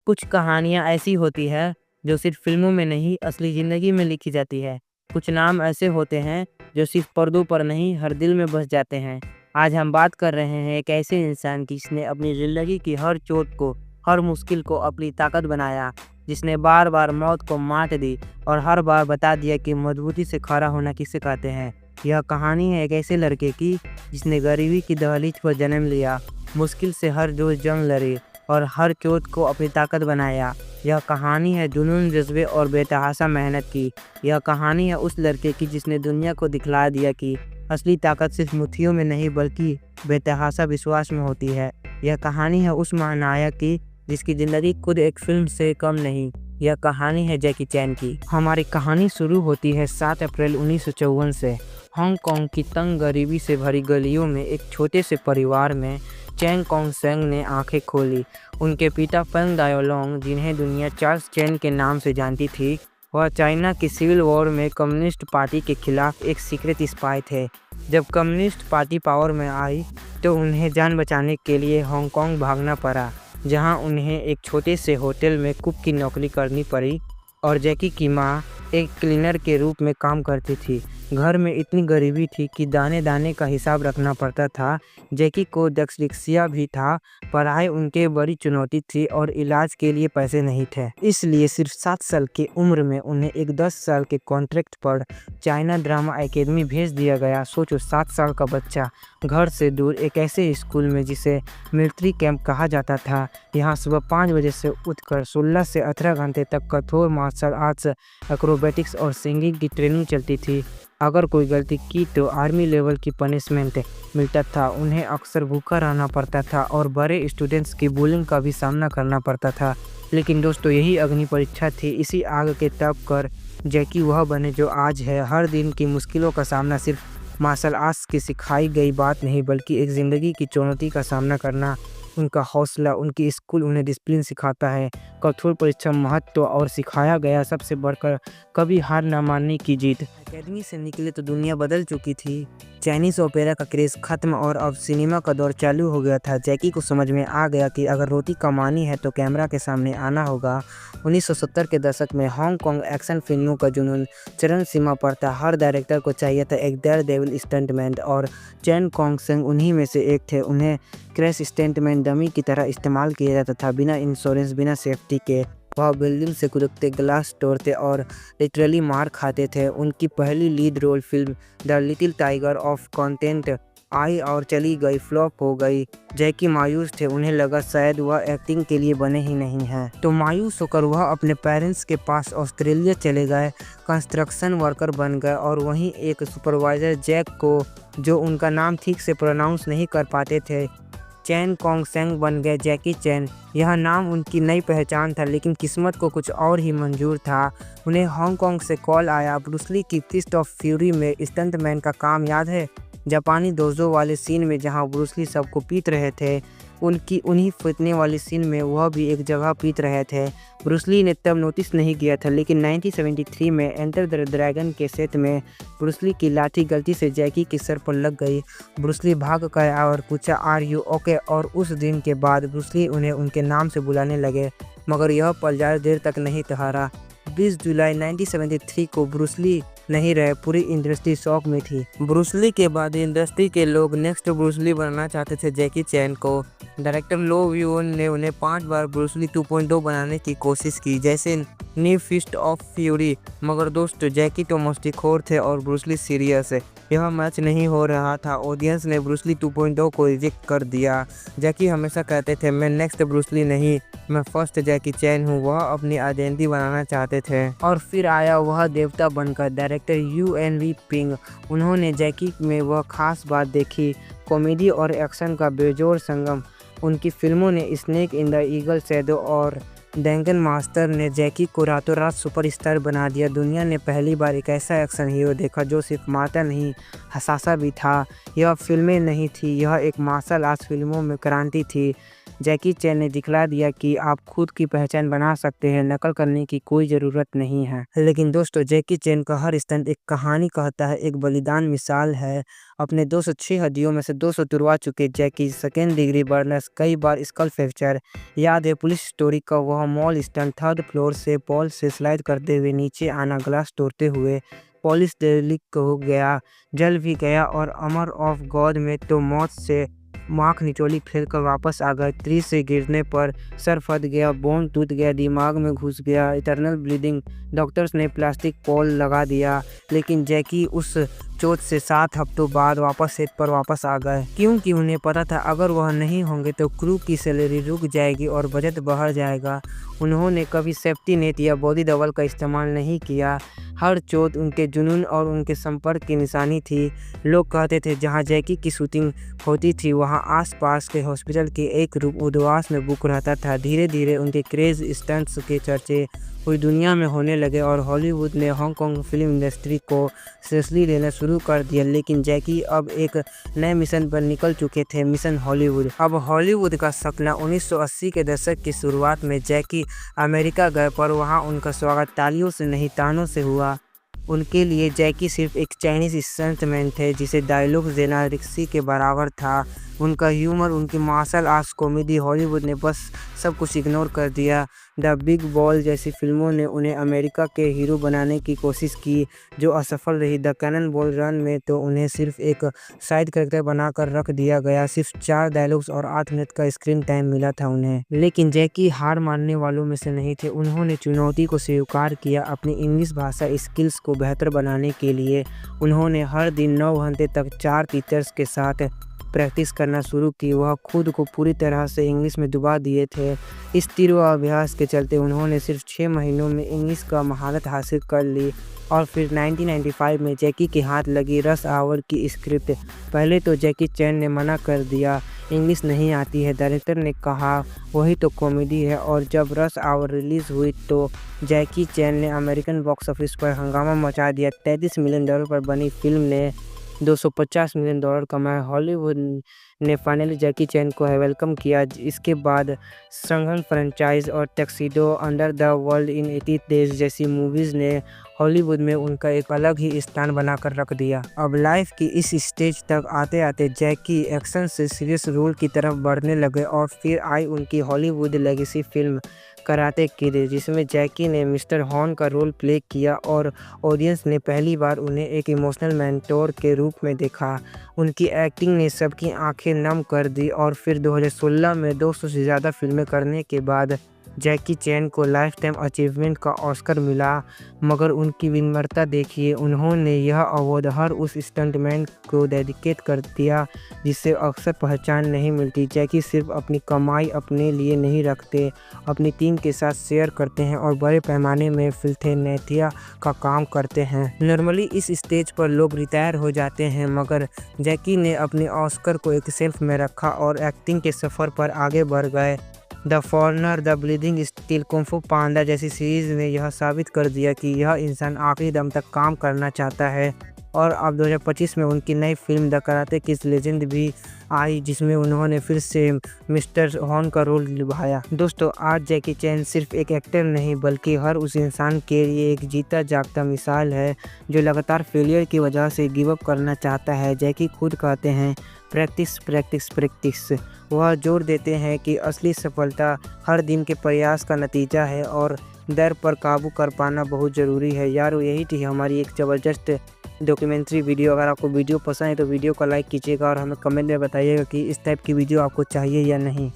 कुछ कहानियाँ ऐसी होती है जो सिर्फ फिल्मों में नहीं असली ज़िंदगी में लिखी जाती है। कुछ नाम ऐसे होते हैं जो सिर्फ पर्दों पर नहीं हर दिल में बस जाते हैं। आज हम बात कर रहे हैं एक ऐसे इंसान की जिसने अपनी ज़िंदगी की हर चोट को, हर मुश्किल को अपनी ताकत बनाया, जिसने बार बार मौत को मात दी और हर बार बता दिया कि मजबूती से खड़ा होना किसे कहते हैं। यह कहानी है एक ऐसे लड़के की जिसने गरीबी की दहलीज पर जन्म लिया, मुश्किल से हर रोज जंग लड़ी और हर चोट को अपनी ताकत बनाया। यह कहानी है जुनून, जज्बे और बेतहाशा मेहनत की। यह कहानी है उस लड़के की जिसने दुनिया को दिखला दिया कि असली ताकत सिर्फ मुट्ठियों में नहीं बल्कि बेतहाशा विश्वास में होती है। यह कहानी है उस महानायक की जिसकी ज़िंदगी खुद एक फिल्म से कम नहीं। यह कहानी है जैकी चैन की। हमारी कहानी शुरू होती है 7 अप्रैल 1954 से। हांगकांग की तंग गरीबी से भरी गलियों में एक छोटे से परिवार में चैन कोंग सेंग ने आंखें खोली। उनके पिता फेंग दाओलोंग, जिन्हें दुनिया चार्ल्स चैन के नाम से जानती थी, वह चाइना की सिविल वॉर में कम्युनिस्ट पार्टी के खिलाफ एक सीक्रेट स्पाई थे। जब कम्युनिस्ट पार्टी पावर में आई तो उन्हें जान बचाने के लिए हांगकांग भागना पड़ा, जहां उन्हें एक छोटे से होटल में कुक की नौकरी करनी पड़ी और जैकी की मां एक क्लीनर के रूप में काम करती थी। घर में इतनी गरीबी थी कि दाने दाने का हिसाब रखना पड़ता था। जैकी को डिस्लेक्सिया भी था, पढ़ाई उनके बड़ी चुनौती थी और इलाज के लिए पैसे नहीं थे। इसलिए सिर्फ 7 साल की उम्र में उन्हें एक 10 साल के कॉन्ट्रैक्ट पर चाइना ड्रामा एकेडमी भेज दिया गया। सोचो, 7 साल का बच्चा घर से दूर एक ऐसे स्कूल में जिसे मिलिट्री कैंप कहा जाता था। यहाँ सुबह 5 बजे से उठकर 16 से 18 घंटे तक कठोर मार्शल आर्ट्स, एक्रोबैटिक्स और सिंगिंग की ट्रेनिंग चलती थी। अगर कोई गलती की तो आर्मी लेवल की पनिशमेंट मिलता था। उन्हें अक्सर भूखा रहना पड़ता था और बड़े स्टूडेंट्स की बुलिंग का भी सामना करना पड़ता था। लेकिन दोस्तों, यही अग्नि परीक्षा थी। इसी आग के तप कर जैकी वह बने जो आज है। हर दिन की मुश्किलों का सामना सिर्फ मार्शल आर्ट्स की सिखाई गई बात नहीं बल्कि एक ज़िंदगी की चुनौती का सामना करना। उनका हौसला, उनकी स्कूल उन्हें डिसिप्लिन सिखाता है, कठोर परिश्रम, महत्व और सिखाया गया सबसे बढ़कर कभी हार न मानने की जीत। एकेडमी से निकले तो दुनिया बदल चुकी थी। चाइनीज़ ओपेरा का क्रेज़ खत्म और अब सिनेमा का दौर चालू हो गया था। जैकी को समझ में आ गया कि अगर रोटी कमानी है तो कैमरा के सामने आना होगा। 1970 के दशक में हांगकांग एक्शन फिल्मों का जुनून चरम सीमा पर था। हर डायरेक्टर को चाहिए था एक डेयर डेविल स्टंटमैन और चैन कोंग सेंग उन्हीं में से एक थे। उन्हें क्रैश स्टंटमैन डमी की तरह इस्तेमाल किया जाता था, बिना इंश्योरेंस, बिना सेफ्टी के। वह बिल्डिंग से कूदते, ग्लास तोड़ते और लिटरली मार खाते थे। उनकी पहली lead role film the little tiger of content आई और चली गई, फ्लॉप हो गई। जैकी मायूस थे, उन्हें लगा शायद वह एक्टिंग के लिए बने ही नहीं हैं। तो मायूस होकर वह अपने पेरेंट्स के पास ऑस्ट्रेलिया चले गए, कंस्ट्रक्शन वर्कर बन गए और वहीं एक सुपरवाइजर जैक को, जो उनका नाम ठीक से प्रोनाउंस नहीं कर पाते थे, चैन कोंग सेंग बन गए जैकी चैन। यह नाम उनकी नई पहचान था, लेकिन किस्मत को कुछ और ही मंजूर था। उन्हें हांगकांग से कॉल आया। ब्रूस ली की फिस्ट ऑफ फ्यूरी में स्टंटमैन का काम याद है? जापानी दोजो वाले सीन में जहां ब्रूस ली सबको पीट रहे थे, उन्हीं पीटने वाली सीन में वह भी एक जगह पीट रहे थे। ब्रूस ली ने तब नोटिस नहीं किया था, लेकिन 1973 में एंटर द ड्रैगन के सेट में ब्रूस ली की लाठी गलती से जैकी के सर पर लग गई। ब्रूस ली भाग कर आया और पूछा, आर यू ओके? और उस दिन के बाद ब्रूस ली उन्हें उनके नाम से बुलाने लगे। मगर यह पल ज़्यादा देर तक नहीं ठहरा। 20 जुलाई 1973 को ब्रूस ली नहीं रहे, पूरी इंडस्ट्री शॉक में थी। ब्रूस ली के बाद इंडस्ट्री के लोग नेक्स्ट ब्रूस ली बनाना चाहते थे जैकी चैन को। डायरेक्टर लो व्यून ने उन्हें 5 बार ब्रूस ली 2.0 बनाने की कोशिश की, जैसे न्यू फिस्ट ऑफ फ्यूरी। मगर दोस्तों, जैकी तो मस्तीखोर थे और ब्रूस ली सीरियस है। यह मैच नहीं हो रहा था। ऑडियंस ने ब्रूस ली 2.0 को रिजेक्ट कर दिया। जैकी हमेशा कहते थे, मैं नेक्स्ट ब्रूस ली नहीं, मैं फर्स्ट जैकी चैन हूँ। वह अपनी आइडेंटिटी बनाना चाहते थे। और फिर आया वह देवता बनकर, डायरेक्टर यू वी पिंग। उन्होंने जैकी में वह खास बात देखी, कॉमेडी और एक्शन का बेजोड़ संगम। उनकी फिल्मों ने snake in the eagle shadow और ड्रैगन मास्टर ने जैकी को रातों रात सुपरस्टार बना दिया। दुनिया ने पहली बार एक ऐसा एक्शन हीरो देखा जो सिर्फ मारता नहीं, हंसाता भी था। यह फिल्में नहीं थी, यह एक मार्शल आर्ट्स फिल्मों में क्रांति थी। जैकी चैन ने दिखला दिया कि आप खुद की पहचान बना सकते हैं, नकल करने की कोई ज़रूरत नहीं है। लेकिन दोस्तों, जैकी चैन का हर स्टंट एक कहानी कहता है, एक बलिदान मिसाल है। अपने 206 हड्डियों में से 200 तुड़वा चुके जैकी सेकेंड डिग्री बर्नर्स, कई बार स्कल फ्रैक्चर। याद है पुलिस स्टोरी का वह मॉल स्टंट, थर्ड फ्लोर से पॉल से स्लाइड करते हुए नीचे आना, ग्लास तोड़ते हुए पुलिस डेलिक हो गया, जल भी गया और अमर ऑफ गॉड में तो मौत से माख निचोली फेर कर वापस आ गए। ट्री से गिरने पर सर फट गया, बोन टूट गया, दिमाग में घुस गया, इटरनल ब्लीडिंग। डॉक्टर्स ने प्लास्टिक पॉल लगा दिया, लेकिन जैकी उस चोट से 7 हफ्तों बाद वापस सेट पर वापस आ गए, क्योंकि उन्हें पता था अगर वह नहीं होंगे तो क्रू की सैलरी रुक जाएगी और बजट बढ़ जाएगा। उन्होंने कभी सेफ्टी नेट या बॉडी डबल का इस्तेमाल नहीं किया। हर चोट उनके जुनून और उनके संपर्क की निशानी थी। लोग कहते थे जहां जैकी की शूटिंग होती थी वहां आसपास के हॉस्पिटल के एक रूम उद्वास में बुक रहता था। धीरे धीरे उनके क्रेज स्टंट्स के चर्चे पूरी दुनिया में होने लगे और हॉलीवुड ने हांगकांग फिल्म इंडस्ट्री को सीरियसली लेना शुरू कर दिया। लेकिन जैकी अब एक नए मिशन पर निकल चुके थे, मिशन हॉलीवुड। अब हॉलीवुड का सपना 1980 के दशक की शुरुआत में जैकी अमेरिका गए, पर वहां उनका स्वागत तालियों से नहीं तानों से हुआ। उनके लिए जैकी सिर्फ एक चाइनीज स्टंटमैन थे जिसे डायलॉग देना रिक्सी के बराबर था। उनका ह्यूमर, उनकी मार्शल आर्ट्स कॉमेडी, हॉलीवुड ने बस सब कुछ इग्नोर कर दिया। द बिग बॉल जैसी फिल्मों ने उन्हें अमेरिका के हीरो बनाने की कोशिश की, जो असफल रही। द कैनन बॉल रन में तो उन्हें सिर्फ एक साइड कैरेक्टर बनाकर रख दिया गया। सिर्फ 4 डायलॉग्स और 8 मिनट का स्क्रीन टाइम मिला था उन्हें। लेकिन जैकी हार मानने वालों में से नहीं थे। उन्होंने चुनौती को स्वीकार किया। अपनी इंग्लिश भाषा स्किल्स को बेहतर बनाने के लिए उन्होंने हर दिन 9 घंटे तक 4 टीचर्स के साथ प्रैक्टिस करना शुरू की। वह खुद को पूरी तरह से इंग्लिश में डुबा दिए थे। इस तीव्र अभ्यास के चलते उन्होंने सिर्फ 6 महीनों में इंग्लिश का महारत हासिल कर ली। और फिर 1995 में जैकी के हाथ लगी रश आवर की स्क्रिप्ट। पहले तो जैकी चैन ने मना कर दिया, इंग्लिश नहीं आती है। डायरेक्टर ने कहा वही तो कॉमेडी है। और जब रश आवर रिलीज़ हुई तो जैकी चैन ने अमेरिकन बॉक्स ऑफिस पर हंगामा मचा दिया। $33 मिलियन पर बनी फिल्म ने $250 मिलियन कमाए। हॉलीवुड ने फाइनली जैकी चैन को वेलकम किया। इसके बाद संघन फ्रेंचाइज और tuxedo, under the world in 80 days जैसी मूवीज़ ने हॉलीवुड में उनका एक अलग ही स्थान बनाकर रख दिया। अब लाइफ की इस स्टेज तक आते आते जैकी एक्शन से सीरियस रोल की तरफ बढ़ने लगे और फिर आई उनकी Hollywood legacy film karate kid, जिसमें जैकी ने मिस्टर हॉर्न का रोल प्ले किया और ऑडियंस ने पहली बार उन्हें एक इमोशनल मेंटोर के रूप में देखा। उनकी एक्टिंग ने सबकी आंखें नम कर दी। और फिर 2016 में 200 से ज़्यादा फिल्में करने के बाद जैकी चैन को लाइफ टाइम अचीवमेंट का ऑस्कर मिला। मगर उनकी विनम्रता देखिए, उन्होंने यह अवार्ड हर उस स्टंटमैन को डेडिकेट कर दिया जिससे अक्सर पहचान नहीं मिलती। जैकी सिर्फ अपनी कमाई अपने लिए नहीं रखते, अपनी टीम के साथ शेयर करते हैं और बड़े पैमाने में फिल्मेनेथिया का काम करते हैं। नॉर्मली इस स्टेज पर लोग रिटायर हो जाते हैं, मगर जैकी ने अपने ऑस्कर को एक शेल्फ में रखा और एक्टिंग के सफ़र पर आगे बढ़ गए। The foreigner, the bleeding steel, kung फू पांडा जैसी सीरीज ने यह साबित कर दिया कि यह इंसान आखिरी दम तक काम करना चाहता है। और अब 2025 में उनकी नई film the karate kid legend भी आई, जिसमें उन्होंने फिर से मिस्टर हॉर्न का रोल निभाया। दोस्तों, आज जैकी चैन सिर्फ एक एक्टर नहीं बल्कि हर उस इंसान के लिए एक जीता जागता मिसाल है जो लगातार फेलियर की वजह से गिव अप करना चाहता है। जैकी खुद कहते हैं प्रैक्टिस प्रैक्टिस प्रैक्टिस। वह जोर देते हैं कि असली सफलता हर दिन के प्रयास का नतीजा है और डर पर काबू कर पाना बहुत ज़रूरी है। यार, यही थी हमारी एक ज़बरदस्त डॉक्यूमेंट्री वीडियो। अगर आपको वीडियो पसंद है तो वीडियो को लाइक कीजिएगा और हमें कमेंट में बताइएगा कि इस टाइप की वीडियो आपको चाहिए या नहीं।